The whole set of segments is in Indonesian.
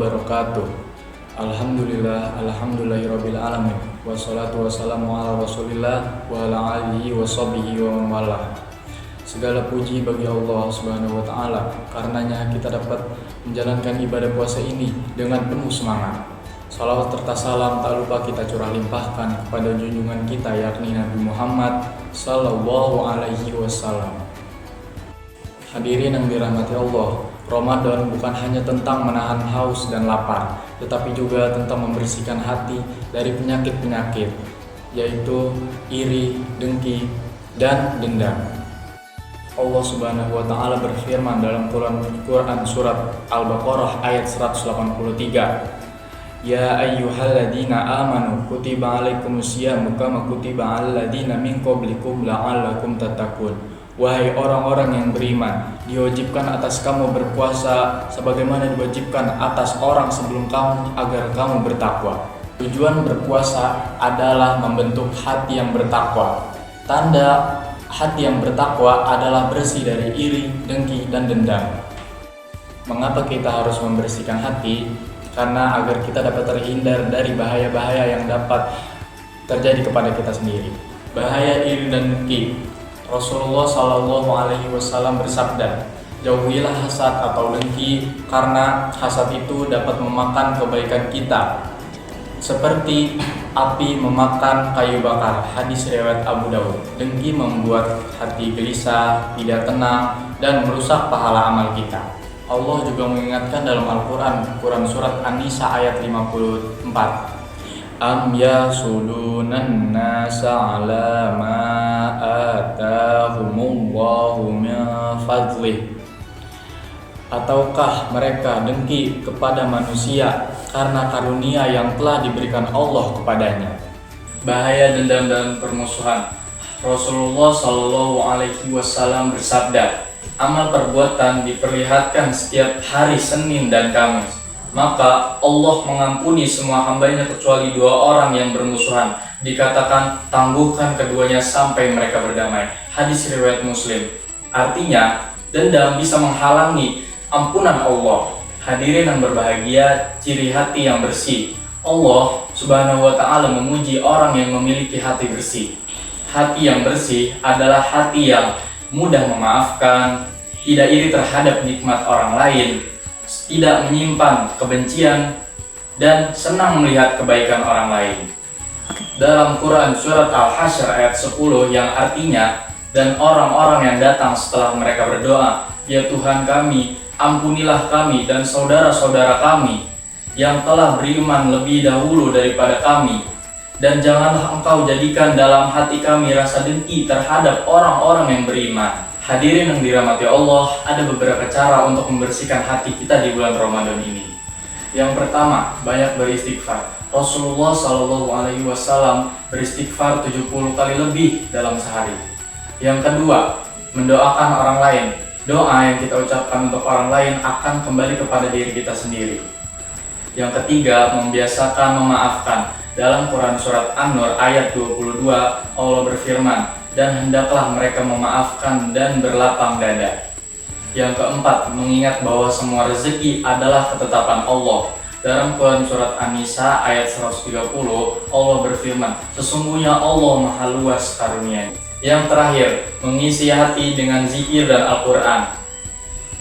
wabarakatuh. Alhamdulillahirabbil alamin. Wassalatu wassalamu ala Rasulillah wa ala alihi washabihi wa man walah. Segala puji bagi Allah Subhanahu wa taala, karenanya kita dapat menjalankan ibadah puasa ini dengan penuh semangat. Salawat serta salam tak lupa kita curah limpahkan kepada junjungan kita yakni Nabi Muhammad sallallahu alaihi wasallam. Hadirin yang dirahmati Allah, Ramadan bukan hanya tentang menahan haus dan lapar, tetapi juga tentang membersihkan hati dari penyakit-penyakit, yaitu iri, dengki, dan dendam. Allah Subhanahu wa taala berfirman dalam Quran surat Al-Baqarah ayat 183. Ya ayyuhalladzina amanu kutiba alaikumusyamu kama kutiba alal ladzina min qablikum la'allakum tattaqun. Wahai orang-orang yang beriman, diwajibkan atas kamu berpuasa sebagaimana diwajibkan atas orang sebelum kamu agar kamu bertakwa. Tujuan berpuasa adalah membentuk hati yang bertakwa. Tanda hati yang bertakwa adalah bersih dari iri, dengki, dan dendam. Mengapa kita harus membersihkan hati? Karena agar kita dapat terhindar dari bahaya-bahaya yang dapat terjadi kepada kita sendiri. Bahaya iri dan dengki. Rasulullah Shallallahu Alaihi Wasallam bersabda, jauhilah hasad atau dengki karena hasad itu dapat memakan kebaikan kita, seperti api memakan kayu bakar. Hadis riwayat Abu Daud. Dengki membuat hati gelisah, tidak tenang, dan merusak pahala amal kita. Allah juga mengingatkan dalam Al-Quran, Quran surat An-Nisa ayat 54. Am yasudunan nasa ala ma atahumullahu min fadlih. Ataukah mereka dengki kepada manusia karena karunia yang telah diberikan Allah kepadanya? Bahaya dendam dan permusuhan. Rasulullah Shallallahu Alaihi Wasallam bersabda, amal perbuatan diperlihatkan setiap hari Senin dan Kamis. Maka Allah mengampuni semua hambanya kecuali dua orang yang bermusuhan. Dikatakan tangguhkan keduanya sampai mereka berdamai. Hadis riwayat Muslim. Artinya dendam bisa menghalangi ampunan Allah. Hadirin yang berbahagia, ciri hati yang bersih. Allah Subhanahu wa taala memuji orang yang memiliki hati bersih. Hati yang bersih adalah hati yang mudah memaafkan, tidak iri terhadap nikmat orang lain, tidak menyimpan kebencian, dan senang melihat kebaikan orang lain. Dalam Quran surat Al-Hasyr ayat 10 yang artinya, dan orang-orang yang datang setelah mereka berdoa, ya Tuhan kami, ampunilah kami dan saudara-saudara kami yang telah beriman lebih dahulu daripada kami, dan janganlah engkau jadikan dalam hati kami rasa dengki terhadap orang-orang yang beriman. Hadirin yang dirahmati Allah, ada beberapa cara untuk membersihkan hati kita di bulan Ramadan ini. Yang pertama, banyak beristighfar. Rasulullah Shallallahu Alaihi Wasallam beristighfar 70 kali lebih dalam sehari. Yang kedua, mendoakan orang lain. Doa yang kita ucapkan untuk orang lain akan kembali kepada diri kita sendiri. Yang ketiga, membiasakan memaafkan. Dalam Quran surat An-Nur ayat 22, Allah berfirman, dan hendaklah mereka memaafkan dan berlapang dada. Yang keempat, mengingat bahwa semua rezeki adalah ketetapan Allah. Dalam Quran surat An-Nisa ayat 130, Allah berfirman, sesungguhnya Allah maha luas karunia. Yang terakhir, mengisi hati dengan zikir dan Al-Quran.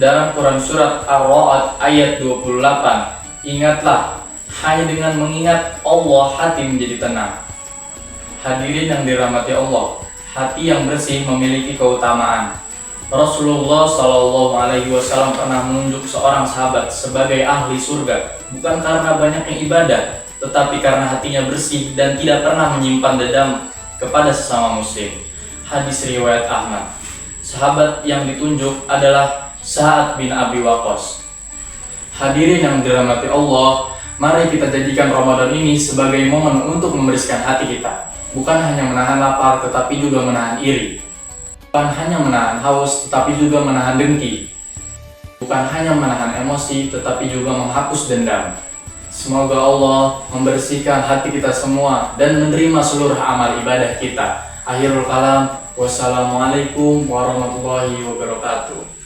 Dalam Quran surat Ar-Ra'd ayat 28, ingatlah, hanya dengan mengingat Allah hati menjadi tenang. Hadirin yang dirahmati Allah, hati yang bersih memiliki keutamaan. Rasulullah Shallallahu Alaihi Wasallam pernah menunjuk seorang sahabat sebagai ahli surga, bukan karena banyaknya ibadah, tetapi karena hatinya bersih dan tidak pernah menyimpan dendam kepada sesama muslim. Hadis riwayat Ahmad. Sahabat yang ditunjuk adalah Sa'ad bin Abi Waqqas. Hadirin yang dirahmati Allah, mari kita jadikan Ramadan ini sebagai momen untuk membersihkan hati kita. Bukan hanya menahan lapar, tetapi juga menahan iri. Bukan hanya menahan haus, tetapi juga menahan dengki. Bukan hanya menahan emosi, tetapi juga menghapus dendam. Semoga Allah membersihkan hati kita semua dan menerima seluruh amal ibadah kita. Akhirul kalam, wassalamualaikum warahmatullahi wabarakatuh.